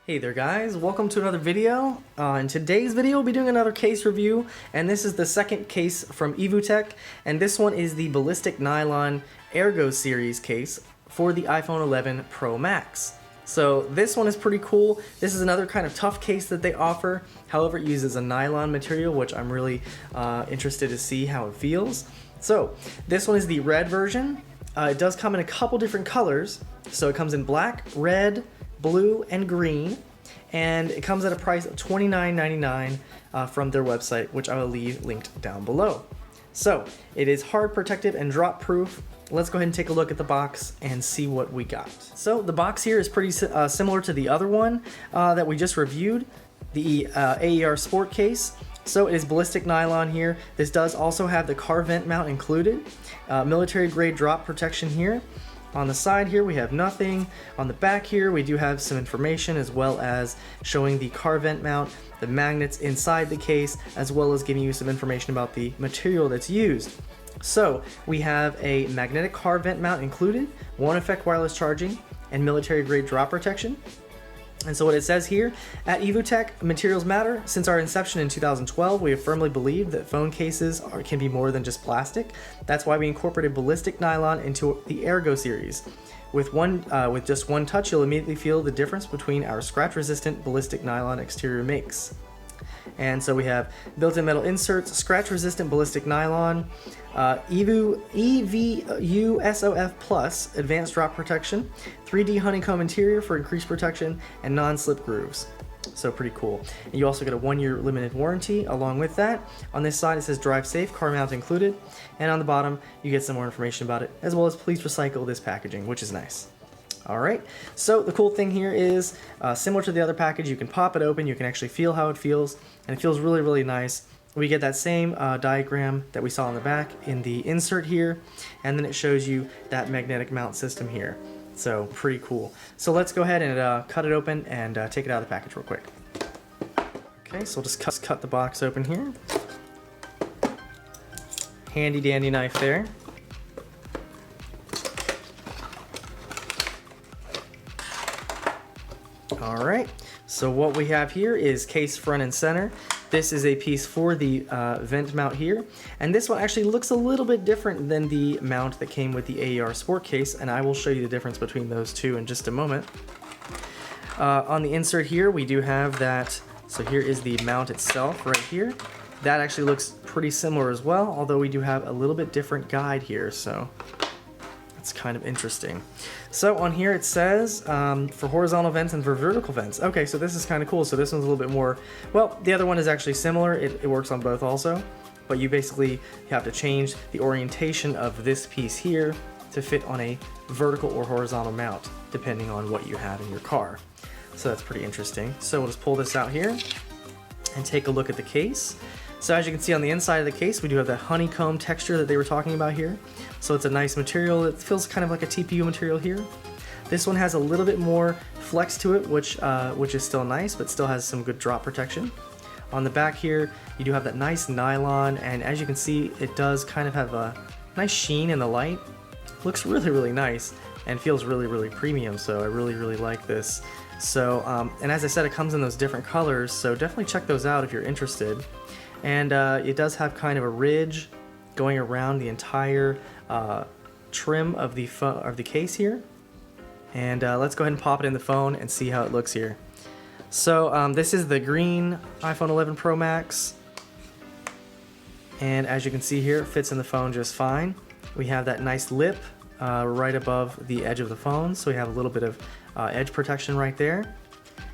Hey there guys, welcome to another video. In today's video we'll be doing another case review, and this is the second case from Evutec, and this one is the Ballistic Nylon Aergo series case for the iPhone 11 Pro Max. So this one is pretty cool. This is another kind of tough case that they offer. However, it uses a nylon material, which I'm really interested to see how it feels. So this one is the red version. It does come in a couple different colors. So it comes in black, red, blue, and green, and it comes at a price of $29.99 from their website, which I will leave linked down below. So it is hard protective and drop proof. Let's go ahead and take a look at the box and see what we got. So the box here is pretty similar to the other one that we just reviewed, the AER-Sport case. So it is ballistic nylon here. This does also have the car vent mount included, military grade drop protection here. On the side here we have nothing. On the back here we do have some information, as well as showing the car vent mount, the magnets inside the case, as well as giving you some information about the material that's used. So we have a magnetic car vent mount included, won't affect wireless charging, and military grade drop protection. And so what it says here, at Evutec, materials matter. Since our inception in 2012, we have firmly believed that phone cases can be more than just plastic. That's why we incorporated ballistic nylon into the Aergo series. With just one touch, you'll immediately feel the difference between our scratch-resistant ballistic nylon exterior makes. And so we have built-in metal inserts, scratch-resistant ballistic nylon, EVU-SOF Plus advanced drop protection, 3D honeycomb interior for increased protection, and non-slip grooves. So pretty cool. And you also get a 1-year limited warranty along with that. On this side it says drive safe, car mount included, and on the bottom you get some more information about it, as well as please recycle this packaging, which is nice. Alright, so the cool thing here is, similar to the other package, you can pop it open, you can actually feel how it feels, and it feels really, really nice. We get that same diagram that we saw on the back in the insert here, and then it shows you that magnetic mount system here. So pretty cool. So let's go ahead and cut it open and take it out of the package real quick. Okay, so we'll just cut the box open here. Handy dandy knife there. Alright, so what we have here is case front and center. This is a piece for the vent mount here, and this one actually looks a little bit different than the mount that came with the AER-Sport case, and I will show you the difference between those two in just a moment. On the insert here we do have that, so here is the mount itself right here. That actually looks pretty similar as well, although we do have a little bit different guide here, so it's kind of interesting. So on here it says for horizontal vents and for vertical vents. Okay, so this is kind of cool. So this one's a little bit more, well, the other one is actually similar. It works on both also, but you basically have to change the orientation of this piece here to fit on a vertical or horizontal mount, depending on what you have in your car. So that's pretty interesting. So we'll just pull this out here and take a look at the case. So as you can see on the inside of the case, we do have that honeycomb texture that they were talking about here. So it's a nice material. It feels kind of like a TPU material here. This one has a little bit more flex to it, which is still nice, but still has some good drop protection. On the back here, you do have that nice nylon, and as you can see, it does kind of have a nice sheen in the light. Looks really, really nice and feels really, really premium, so I really, really like this. So, and as I said, it comes in those different colors, so definitely check those out if you're interested. And it does have kind of a ridge going around the entire trim of the case here. And let's go ahead and pop it in the phone and see how it looks here. So this is the green iPhone 11 Pro Max. And as you can see here, it fits in the phone just fine. We have that nice lip right above the edge of the phone, so we have a little bit of edge protection right there.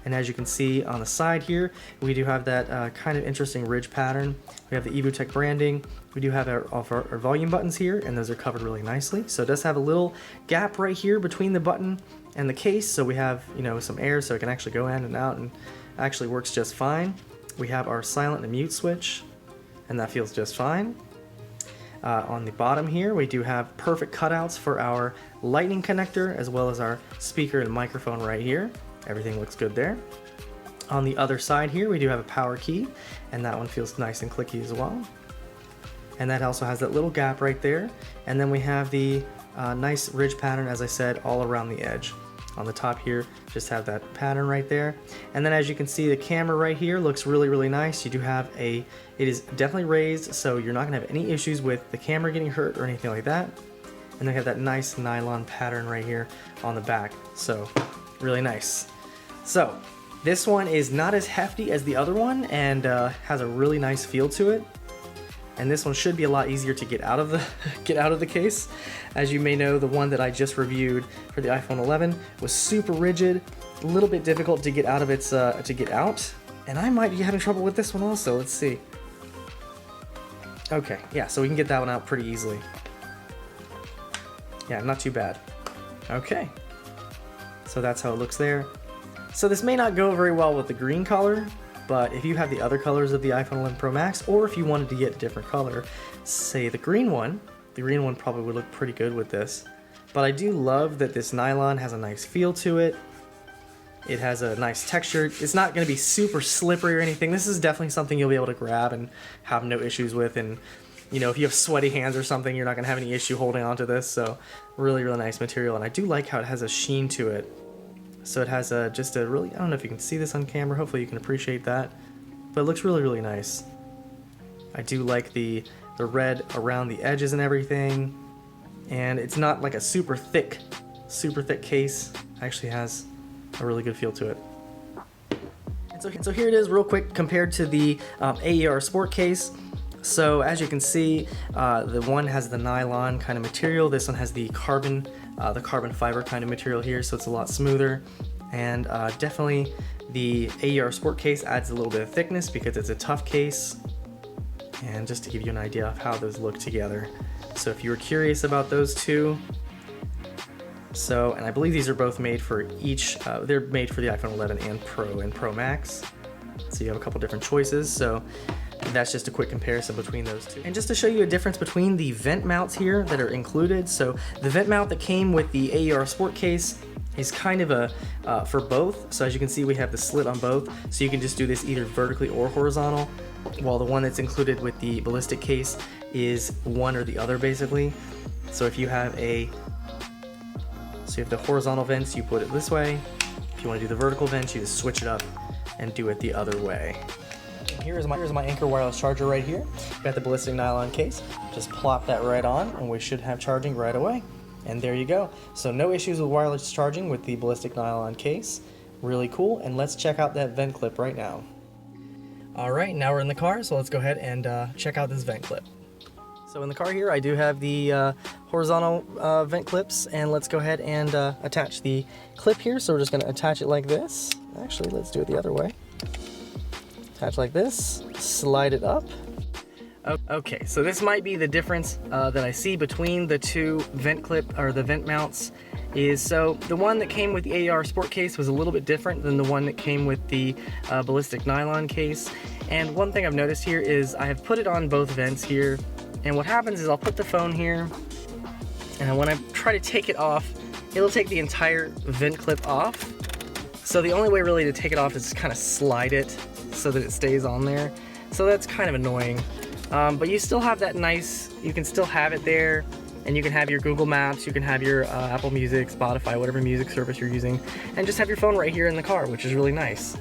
And as you can see on the side here, we do have that kind of interesting ridge pattern. We have the Evutec branding. We do have our volume buttons here, and those are covered really nicely. So it does have a little gap right here between the button and the case, so we have, you know, some air so it can actually go in and out, and actually works just fine. We have our silent and mute switch, and that feels just fine. On the bottom here, we do have perfect cutouts for our lightning connector, as well as our speaker and microphone right here. Everything looks good there. On the other side here, we do have a power key, and that one feels nice and clicky as well. And that also has that little gap right there. And then we have the Nice ridge pattern, as I said, all around the edge. On the top here, just have that pattern right there. And then as you can see, the camera right here looks really, really nice. You do have it is definitely raised, so you're not gonna have any issues with the camera getting hurt or anything like that. And they have that nice nylon pattern right here on the back, so really nice. So this one is not as hefty as the other one and has a really nice feel to it. And this one should be a lot easier to get out of the case. As you may know, the one that I just reviewed for the iPhone 11 was super rigid, a little bit difficult to get out of its to get out. And I might be having trouble with this one also. Let's see. Okay, yeah, so we can get that one out pretty easily. Yeah, not too bad. Okay, so that's how it looks there. So this may not go very well with the green color, but if you have the other colors of the iPhone 11 Pro Max, or if you wanted to get a different color, say the green one probably would look pretty good with this. But I do love that this nylon has a nice feel to it. It has a nice texture. It's not going to be super slippery or anything. This is definitely something you'll be able to grab and have no issues with. And you know, if you have sweaty hands or something, you're not going to have any issue holding on to this. So really, really nice material. And I do like how it has a sheen to it. So it has just a really, I don't know if you can see this on camera, hopefully you can appreciate that, but it looks really, really nice. I do like the red around the edges and everything, and it's not like a super thick case. It actually has a really good feel to it. And so here it is real quick compared to the AER-Sport case. So as you can see, the one has the nylon kind of material, this one has the carbon fiber kind of material here, so it's a lot smoother. And definitely the AER-Sport case adds a little bit of thickness because it's a tough case. And just to give you an idea of how those look together. So if you were curious about those two, and I believe these are both made for they're made for the iPhone 11 and Pro Max. So you have a couple different choices. So that's just a quick comparison between those two. And just to show you a difference between the vent mounts here that are included. So the vent mount that came with the AER-Sport case is kind of a, for both. So as you can see, we have the slit on both. So you can just do this either vertically or horizontal, while the one that's included with the ballistic case is one or the other basically. So if you have the horizontal vents, you put it this way. If you want to do the vertical vents, you just switch it up and do it the other way. Here's my Anker wireless charger right here. Got the ballistic nylon case. Just plop that right on and we should have charging right away. And there you go. So no issues with wireless charging with the ballistic nylon case. Really cool. And let's check out that vent clip right now. Alright, now we're in the car, so let's go ahead and check out this vent clip. So in the car here I do have the horizontal vent clips, and let's go ahead and attach the clip here. So we're just going to attach it like this. Actually, let's do it the other way. Attach like this, slide it up. Okay, so this might be the difference that I see between the two vent mounts. So the one that came with the AER-Sport case was a little bit different than the one that came with the ballistic nylon case. And one thing I've noticed here is I have put it on both vents here, and what happens is I'll put the phone here, and when I try to take it off, it'll take the entire vent clip off. So the only way really to take it off is to kind of slide it so that it stays on there. So that's kind of annoying. But you still have that you can still have it there, and you can have your Google Maps, you can have your Apple Music, Spotify, whatever music service you're using, and just have your phone right here in the car, which is really nice.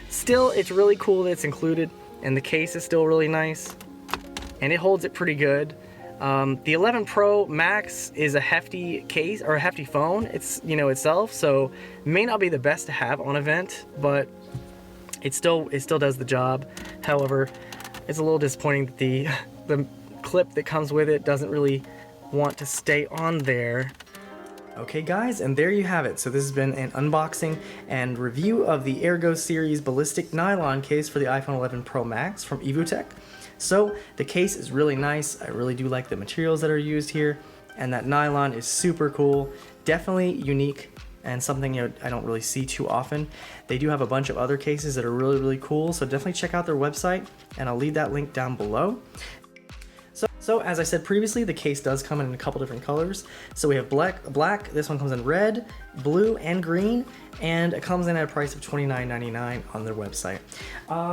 Still, it's really cool that it's included, and the case is still really nice, and it holds it pretty good. The 11 Pro Max is a hefty case, or a hefty phone, it's, itself, so it may not be the best to have on a vent, but it still does the job. However, it's a little disappointing that the clip that comes with it doesn't really want to stay on there. Okay guys, and there you have it. So this has been an unboxing and review of the Aergo series ballistic nylon case for the iPhone 11 Pro Max from Evutec. So the case is really nice. I really do like the materials that are used here, and that nylon is super cool, definitely unique, and something I don't really see too often. They do have a bunch of other cases that are really, really cool, so definitely check out their website, and I'll leave that link down below. So as I said previously, the case does come in a couple different colors. So we have black, this one comes in red, blue, and green, and it comes in at a price of $29.99 on their website.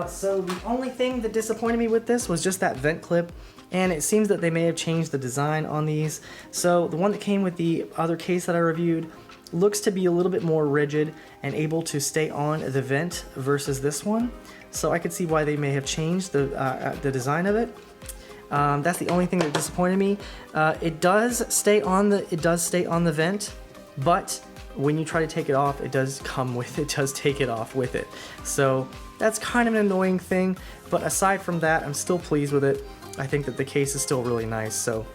So the only thing that disappointed me with this was just that vent clip and it seems that they may have changed the design on these. So the one that came with the other case that I reviewed looks to be a little bit more rigid and able to stay on the vent versus this one. So I could see why they may have changed the design of it. That's the only thing that disappointed me. It does stay on the vent, but when you try to take it off, it does take it off with it. So that's kind of an annoying thing, but aside from that, I'm still pleased with it. I think that the case is still really nice. So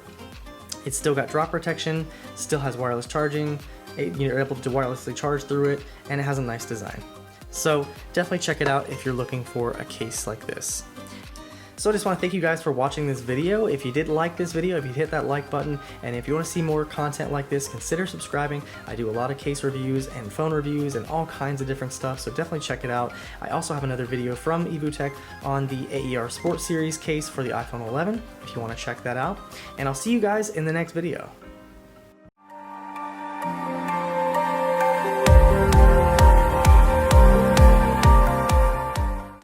it's still got drop protection, still has wireless charging, you're able to wirelessly charge through it, and it has a nice design. So definitely check it out if you're looking for a case like this. So I just want to thank you guys for watching this video. If you did like this video, if you hit that like button, and if you want to see more content like this, consider subscribing. I do a lot of case reviews and phone reviews and all kinds of different stuff, so definitely check it out. I also have another video from Evutec on the AER-Sport series case for the iPhone 11, if you want to check that out. And I'll see you guys in the next video.